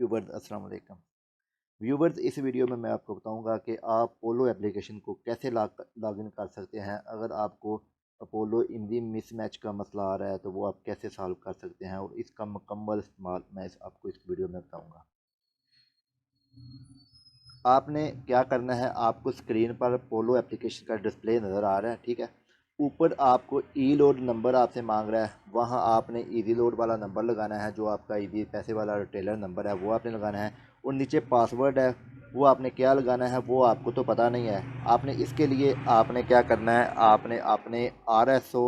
Viewers अस्सलाम वालेकुम। Viewers, इस वीडियो में मैं आपको बताऊंगा कि आप पोलो एप्लीकेशन को कैसे लॉगिन कर सकते हैं। अगर आपको अपोलो हिंदी मिसमैच का मसला आ रहा है तो वो आप कैसे सॉल्व कर सकते हैं, और इसका मुकम्मल इस्तेमाल मैं आपको इस वीडियो में बताऊंगा। आपने क्या करना है, आपको स्क्रीन पर पोलो एप्लीकेशन का डिस्प्ले नज़र आ रहा है, ठीक है। ऊपर आपको ई लोड नंबर आपसे मांग रहा है, वहाँ आपने ईजी लोड वाला नंबर लगाना है, जो आपका ईजी पैसे वाला रिटेलर नंबर है वो आपने लगाना है। और नीचे पासवर्ड है, वो आपने क्या लगाना है वो आपको तो पता नहीं है। आपने इसके लिए आपने क्या करना है, आपने अपने RSO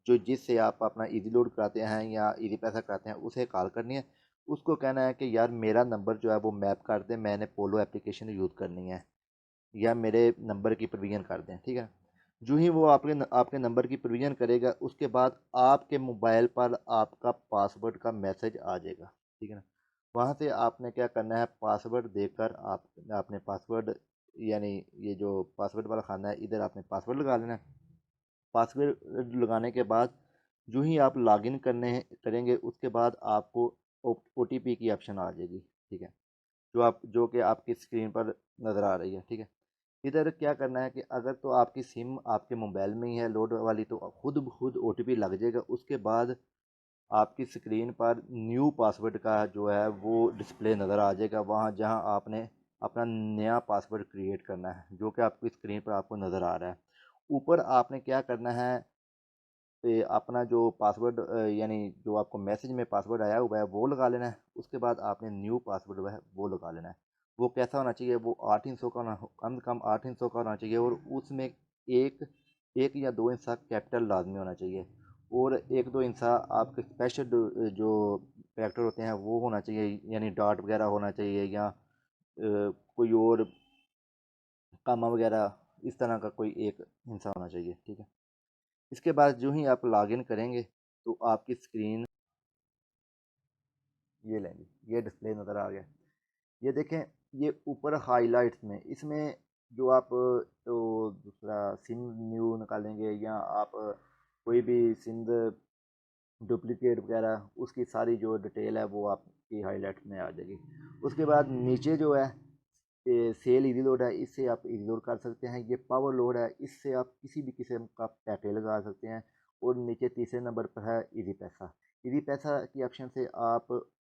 जो जिससे आप अपना ईजी लोड कराते हैं या ईजी पैसा कराते हैं उसे कॉल करनी है। उसको कहना है कि यार मेरा नंबर जो है वो मैप कर दें, मैंने पोलो एप्लीकेशन यूज़ करनी है, या मेरे नंबर की प्रोविज़न कर दें, ठीक है। जो ही वो आपके नंबर की प्रोविज़न करेगा, उसके बाद आपके मोबाइल पर आपका पासवर्ड का मैसेज आ जाएगा, ठीक है ना। वहाँ से आपने क्या करना है, पासवर्ड देकर आप आपने पासवर्ड यानी ये जो पासवर्ड वाला खाना है, इधर आपने पासवर्ड लगा लेना है। पासवर्ड लगाने के बाद जो ही आप लॉगिन करेंगे, उसके बाद आपको OTP की ऑप्शन आ जाएगी, ठीक है, जो कि आपकी स्क्रीन पर नज़र आ रही है, ठीक है। इधर क्या करना है कि अगर तो आपकी सिम आपके मोबाइल में ही है लोड वाली, तो खुद ब खुद OTP लग जाएगा। उसके बाद आपकी स्क्रीन पर न्यू पासवर्ड का जो है वो डिस्प्ले नज़र आ जाएगा, वहाँ जहाँ आपने अपना नया पासवर्ड क्रिएट करना है, जो कि आपकी स्क्रीन पर आपको नज़र आ रहा है। ऊपर आपने क्या करना है, अपना जो पासवर्ड यानी जो आपको मैसेज में पासवर्ड आया हुआ है वो लगा लेना है। उसके बाद आपने न्यू पासवर्ड वह है वो लगा लेना है। वो कैसा होना चाहिए, वो 8 हिस्सों का ना कम से कम 8 हिस्सों का होना चाहिए, और उसमें एक एक या दो हिस्सा कैपिटल लाजमी होना चाहिए, और एक दो हिस्सा आपके स्पेशल जो कैरेक्टर होते हैं वो होना चाहिए, यानी डॉट वगैरह होना चाहिए, या कोई और कामा वगैरह इस तरह का कोई एक हिस्सा होना चाहिए, ठीक है। इसके बाद जो ही आप लॉगिन करेंगे तो आपकी स्क्रीन ये लेंगे, ये डिस्प्ले नज़र आ गया। ये देखें, ये ऊपर हाइलाइट्स में इसमें जो आप तो दूसरा सिम न्यू निकालेंगे, या आप कोई भी सिम डुप्लीकेट वगैरह, उसकी सारी जो डिटेल है वो आपकी हाईलाइट्स में आ जाएगी। उसके बाद नीचे जो है ये सेल इजी लोड है, इससे आप इजी लोड कर सकते हैं। ये पावर लोड है, इससे आप किसी भी किस्म का पैके लगा सकते हैं। और नीचे तीसरे नंबर पर है इजी पैसा। इजी पैसा की ऑप्शन से आप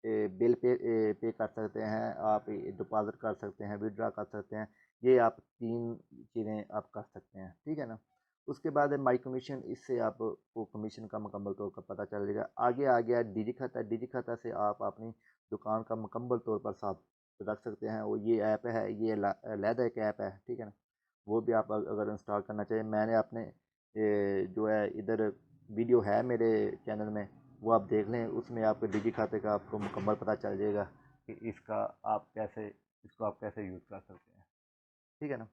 बिल पे कर सकते हैं, आप डिपॉजिट कर सकते हैं, विड्रा कर सकते हैं। ये आप तीन चीज़ें आप कर सकते हैं, ठीक है ना। उसके बाद है माई कमीशन, इससे आपको कमीशन का मुकम्मल तौर पर पता चल जाएगा। आगे आ गया डिजी खाता। डिजी खाता से आप अपनी दुकान का मुकम्मल तौर पर साफ रख सकते हैं। वो ये ऐप है, ये अलहदा एक ऐप है, ठीक है ना। वो भी आप अगर इंस्टॉल करना चाहिए, मैंने अपने जो है इधर वीडियो है मेरे चैनल में, वो आप देख लें। उसमें आपके डिजी खाते का आपको मुकम्मल पता चल जाएगा कि इसको आप कैसे यूज़ कर सकते हैं, ठीक है ना।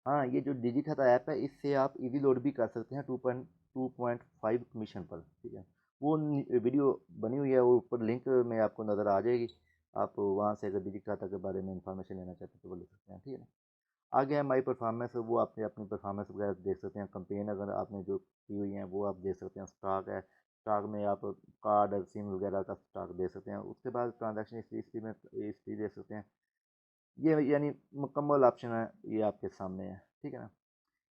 हाँ, ये जो डिजी खाता ऐप है, इससे आप इजी लोड भी कर सकते हैं 2.5 कमीशन पर, ठीक है। वो वीडियो बनी हुई है, वो ऊपर लिंक में आपको नज़र आ जाएगी। आप वहाँ से अगर डिजी खाता के बारे में इंफॉर्मेशन लेना चाहते हैं तो वो ले सकते हैं, ठीक है ना। आगे है माई परफॉर्मेंस, वो आपने अपनी परफॉर्मेंस वगैरह देख सकते हैं। कंपेन अगर आपने जो की हुई है वो आप देख सकते हैं। स्टॉक है, स्टॉक में आप कार्ड और सिम वगैरह का स्टॉक देख सकते हैं। उसके बाद ट्रांजैक्शन हिस्ट्री में हिस्ट्री देख सकते हैं। ये यानी मुकम्मल ऑप्शन है, ये आपके सामने है, ठीक है ना।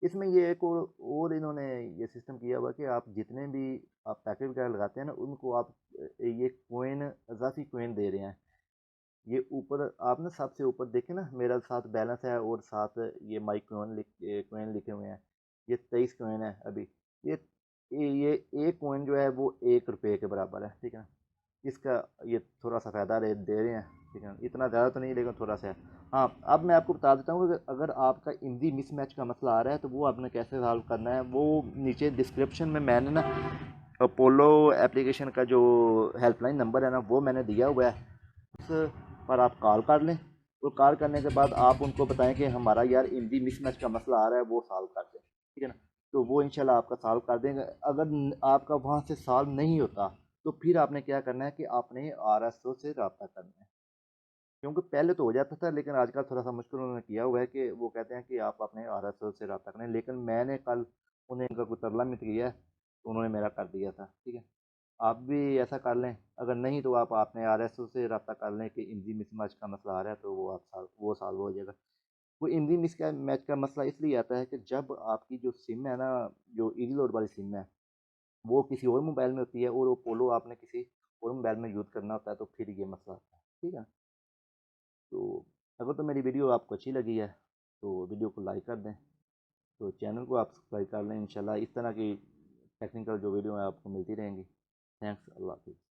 इसमें ये एक और इन्होंने ये सिस्टम किया हुआ कि आप जितने भी आप पैकेट वगैरह लगाते हैं ना, उनको आप ये कोइन इजाफी कोइन दे रहे हैं। ये ऊपर आप ना सबसे ऊपर देखें ना, मेरा साथ बैलेंस है और साथ ये माई कोइन लिखे हुए हैं। ये 23 कोइन है अभी। ये ये एक कोइन जो है वो 1 रुपये के बराबर है, ठीक है ना। इसका ये थोड़ा सा फ़ायदा दे रहे हैं, ठीक है। इतना ज़्यादा तो नहीं, लेकिन थोड़ा सा है। हाँ, अब मैं आपको बता देता हूँ कि अगर आपका हिंदी मिसमैच का मसला आ रहा है तो वो आपने कैसे सॉल्व करना है। वो नीचे डिस्क्रिप्शन में मैंने ना अपोलो एप्लीकेशन का जो हेल्पलाइन नंबर है ना, वो मैंने दिया हुआ है। उस पर आप कॉल कर लें, और कॉल करने के बाद आप उनको बताएं कि हमारा यार हिंदी मिसमैच का मसला आ रहा है, वो सॉल्व कर दें, ठीक है ना। तो वो इंशाल्लाह आपका सॉल्व कर देंगे। अगर आपका वहाँ से सॉल्व नहीं होता तो फिर आपने क्या करना है कि आपने RSO से रब्ता करना है। क्योंकि पहले तो हो जाता था, लेकिन आजकल थोड़ा सा मुश्किल उन्होंने किया हुआ है कि वो कहते हैं कि आप अपने RSO से रब्ता करें। लेकिन मैंने कल उन्हें इनका कोई तरला मिट गया है, तो उन्होंने मेरा कर दिया था, ठीक है। आप भी ऐसा कर लें। अगर नहीं तो आप आपने RSO से रब्ता कर लें कि इमजी मिसमैच का मसला आ रहा है, तो वो सॉल्व हो जाएगा। वो इमजी मिस का मैच का मसला इसलिए आता है कि जब आपकी जो सिम है ना, जो इजी लोड वाली सिम है, वो किसी और मोबाइल में होती है और वो पोलो आपने किसी और मोबाइल में यूज़ करना होता है, तो फिर ये मसला आता है। ठीक है। तो अगर तो मेरी वीडियो आपको अच्छी लगी है तो वीडियो को लाइक कर दें, तो चैनल को आप सब्सक्राइब कर लें। इंशाल्लाह इस तरह की टेक्निकल जो वीडियो है आपको मिलती रहेंगी। थैंक्स। अल्लाह हाफिज़।